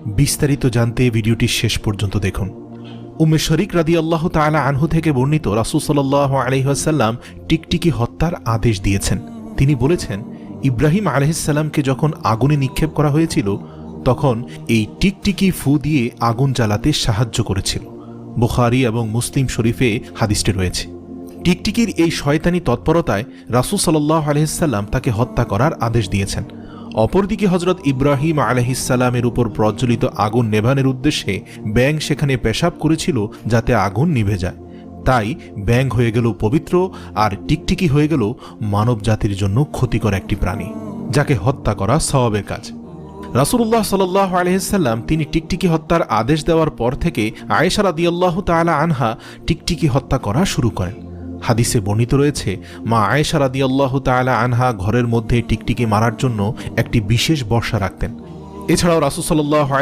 বিস্তারিত জানতে ভিডিওটি শেষ পর্যন্ত দেখুন। উম্মে শরীক রাদিয়াল্লাহু তাআলা আনহু থেকে বর্ণিত, রাসূল সাল্লাল্লাহু আলাইহি ওয়াসাল্লাম টিকটিকি হত্যার আদেশ দিয়েছেন। তিনি বলেছেন, ইব্রাহিম আলাইহিস সালামকে যখন আগুনে নিক্ষেপ করা হয়েছিল তখন এই টিকটিকি ফু দিয়ে আগুন জ্বালাতে সাহায্য করেছিল। বুখারী এবং মুসলিম শরীফে হাদিসটি রয়েছে। টিকটিকির এই শয়তানি তৎপরতায় রাসূল সাল্লাল্লাহু আলাইহি সাল্লাম তাকে হত্যা করার আদেশ দিয়েছেন। অপরদিকে হযরত ইব্রাহিম আলাইহিস সালামের উপর প্রজ্বলিত আগুন নেভানোর উদ্দেশ্যে ব্যাঙ সেখানে পেশাব করেছিল যাতে আগুন নিভে যায়। তাই ব্যাঙ হয়ে গেল পবিত্র আর টিকটিকি হয়ে গেল মানব জাতির জন্য ক্ষতিকর একটি প্রাণী, যাকে হত্যা করা সওয়াবের কাজ। রাসূলুল্লাহ সাল্লাল্লাহু আলাইহি সাল্লাম তিনি টিকটিকি হত্যার আদেশ দেওয়ার পর থেকে আয়েশা রাদিয়াল্লাহু তাআলা আনহা টিকটিকি হত্যা করা শুরু করেন। হাদিসে বর্ণিত রয়েছে, মা আয়েশা রাদিয়াল্লাহু তাআলা আনহা ঘরের মধ্যে টিকটিকি মারার জন্য একটি বিশেষ বর্শা রাখতেন। এছাড়াও রাসূল সাল্লাল্লাহু